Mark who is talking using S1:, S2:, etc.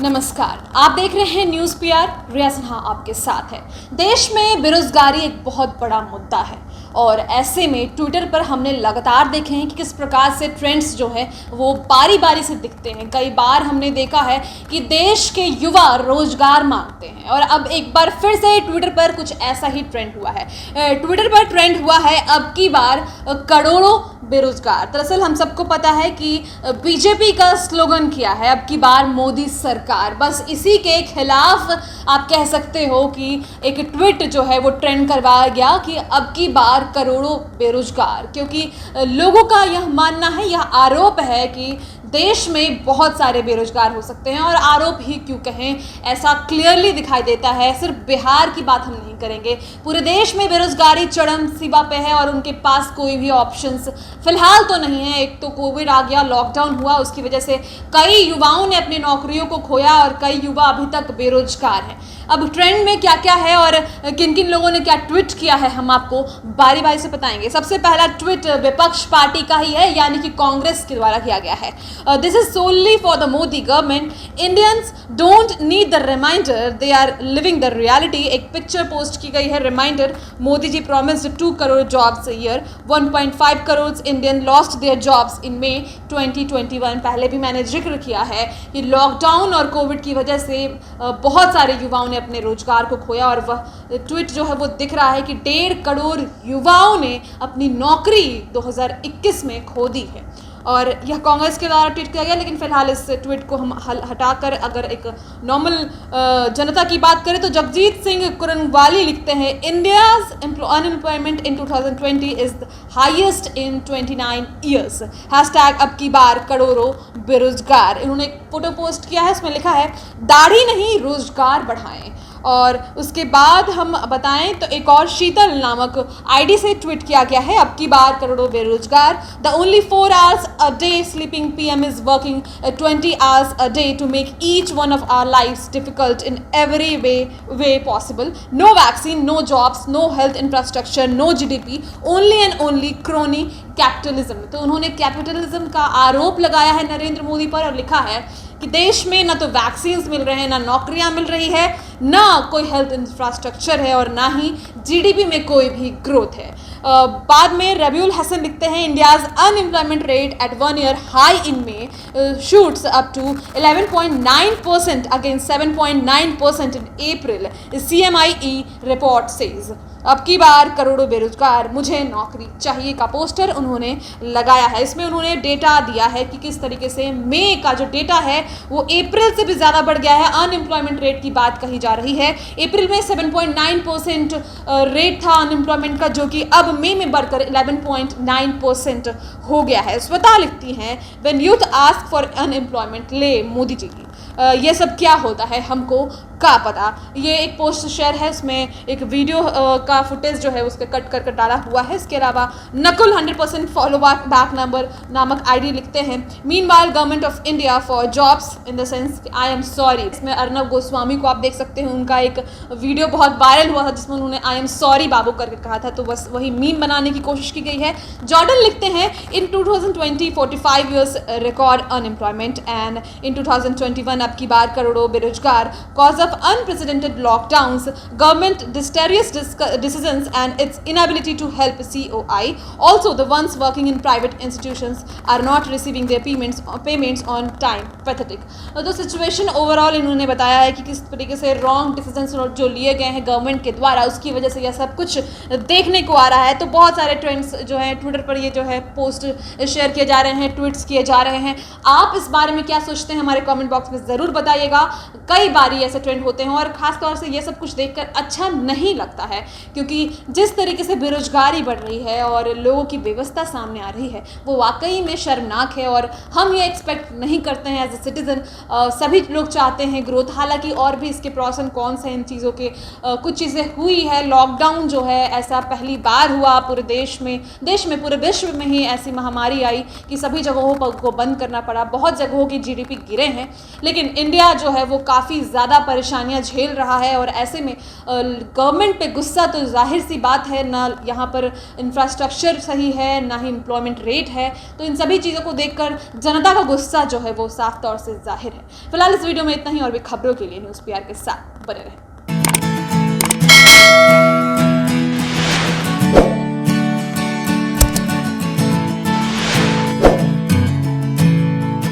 S1: नमस्कार, आप देख रहे हैं न्यूज़ पीआर। रिया सिन्हा आपके साथ है। देश में बेरोजगारी एक बहुत बड़ा मुद्दा है और ऐसे में ट्विटर पर हमने लगातार देखे हैं कि किस प्रकार से ट्रेंड्स जो है वो बारी बारी से दिखते हैं। कई बार हमने देखा है कि देश के युवा रोजगार मांगते हैं और अब एक बार फिर से ट्विटर पर कुछ ऐसा ही ट्रेंड हुआ है। ट्विटर पर ट्रेंड हुआ है अब की बार करोड़ों बेरोजगार। दरअसल हम सबको पता है कि बीजेपी का स्लोगन किया है अब की बार मोदी सरकार। बस इसी के खिलाफ आप कह सकते हो कि एक ट्वीट जो है वो ट्रेंड करवाया गया कि अब की बार करोड़ों बेरोजगार, क्योंकि लोगों का यह मानना है, यह आरोप है कि देश में बहुत सारे बेरोजगार हो सकते हैं। और आरोप ही क्यों कहें, ऐसा क्लियरली दिखाई देता है। सिर्फ बिहार की बात हम नहीं करेंगे, पूरे देश में बेरोजगारी चरम सीमा पे है और उनके पास कोई भी ऑप्शंस फिलहाल तो नहीं है। एक तो कोविड आ गया, लॉकडाउन हुआ, उसकी वजह से कई युवाओं ने अपनी नौकरियों को खोया और कई युवा अभी तक बेरोजगार हैं। अब ट्रेंड में क्या क्या है और किन किन लोगों ने क्या ट्वीट किया है, हम आपको बारी बारी से बताएंगे। सबसे पहला ट्वीट विपक्ष पार्टी का ही है, यानी कि कांग्रेस के द्वारा किया गया है। This is solely for the Modi government, Indians don't need the reminder, they are living the reality. एक पिक्चर पोस्ट की गई है, reminder. Modi ji promised 2 crore jobs a year, 1.5 crore Indian lost their jobs in May 2021। पहले भी मैंने जिक्र किया है कि लॉकडाउन और कोविड की वजह से बहुत सारे युवाओं ने अपने रोजगार को खोया और वह ट्वीट जो है वो दिख रहा है कि 1.5 करोड़ युवाओं ने अपनी नौकरी 2021 में खो दी है। और यह कांग्रेस के द्वारा ट्वीट किया गया, लेकिन फिलहाल इस ट्वीट को हम हटाकर अगर एक नॉर्मल जनता की बात करें तो जगजीत सिंह कुरनवाली लिखते हैं, India's unemployment in 2020 is the highest in 29 years. Hashtag अब की बार करोड़ों बेरोजगार। इन्होंने एक फोटो पोस्ट किया है, उसमें लिखा है दाढ़ी नहीं रोजगार बढ़ाएं। और उसके बाद हम बताएं तो एक और शीतल नामक आईडी से ट्वीट किया गया है, अब की बार करोड़ों बेरोजगार। The only 4 hours a day sleeping PM is working 20 hours a day to make each one of our lives difficult in every way possible. No vaccine, no jobs, no health infrastructure, no GDP, only and only crony capitalism। तो उन्होंने capitalism का आरोप लगाया है नरेंद्र मोदी पर और लिखा है कि देश में ना तो वैक्सीन्स मिल रहे हैं, ना नौकरियां मिल रही है, ना कोई हेल्थ इंफ्रास्ट्रक्चर है और ना ही जीडीपी में कोई भी ग्रोथ है। बाद में रबीउल हसन लिखते हैं, India's unemployment rate at 1 year high in May shoots up to 11.9% against 7.9% in April, CMIE report says. अब की बार करोड़ों बेरोजगार, मुझे नौकरी चाहिए का पोस्टर उन्होंने लगाया है। इसमें उन्होंने डेटा दिया है कि किस तरीके से मई का जो डेटा है वो अप्रैल से भी ज़्यादा बढ़ गया है। अनएम्प्लॉयमेंट रेट की बात कही जा रही है, अप्रैल में 7.9% रेट था अनएम्प्लॉयमेंट का, जो कि अब मई में बढ़कर 11.9% हो गया है। स्वतः लिखती हैं, when youth ask for unemployment ले मोदी जी की। ये सब क्या होता है हमको क्या पता। ये एक पोस्ट शेयर है, उसमें एक वीडियो का फुटेज जो है उसके कट कर डाला हुआ है। इसके अलावा नकुल 100% फॉलो बैक नंबर नामक आईडी लिखते हैं, meanwhile government of India for jobs in the sense I am sorry. इसमें अर्नब गोस्वामी को आप देख सकते हैं, उनका एक वीडियो बहुत वायरल हुआ था जिसमें उन्होंने आई एम सॉरी बाबू करके कहा था, तो बस वही मीम बनाने की कोशिश की गई है। जॉर्डन लिखते हैं, इन 2020 45 years record unemployment and in 2021 अब की बार करोड़ों बेरोजगार, cause of unprecedented lockdowns, government dexterous decisions and its inability to help COI. Also, the ones working in private institutions are not receiving their payments on time. Pathetic. तो situation overall इन्होंने बताया है कि किस तरीके से रॉन्ग डिसीजंस जो लिए गए हैं गवर्नमेंट के द्वारा, उसकी वजह से यह सब कुछ देखने को आ रहा है। तो बहुत सारे ट्रेंड्स जो है ट्विटर पर ये जो है पोस्ट शेयर किए जा रहे हैं, ट्वीट्स किए जा रहे हैं। आप इस बारे में क्या सोचते हैं हमारे कमेंट बॉक्स में ज़रूर बताइएगा। कई बार ऐसे ट्रेंड होते हैं और ख़ास तौर से ये सब कुछ देखकर अच्छा नहीं लगता है, क्योंकि जिस तरीके से बेरोजगारी बढ़ रही है और लोगों की व्यवस्था सामने आ रही है वो वाकई में शर्मनाक है और हम ये एक्सपेक्ट नहीं करते हैं एज ए सिटीज़न। सभी लोग चाहते हैं ग्रोथ, हालांकि और भी इसके प्रॉस एंड कॉन्स हैं इन चीज़ों के। कुछ चीज़ें हुई है, लॉकडाउन जो है ऐसा पहली बार हुआ पूरे देश में पूरे विश्व में ही ऐसी महामारी आई कि सभी जगहों को बंद करना पड़ा, बहुत जगहों की GDP गिरे हैं। लेकिन इंडिया जो है वो काफ़ी ज़्यादा परेशानियां झेल रहा है और ऐसे में गवर्नमेंट पे गुस्सा तो जाहिर सी बात है, ना यहाँ पर इंफ्रास्ट्रक्चर सही है, ना ही एम्प्लॉयमेंट रेट है। तो इन सभी चीज़ों को देखकर जनता का गुस्सा जो है वो साफ तौर से जाहिर है। फिलहाल इस वीडियो में इतना ही, और भी खबरों के लिए न्यूज़ पीआर के साथ बने रहें।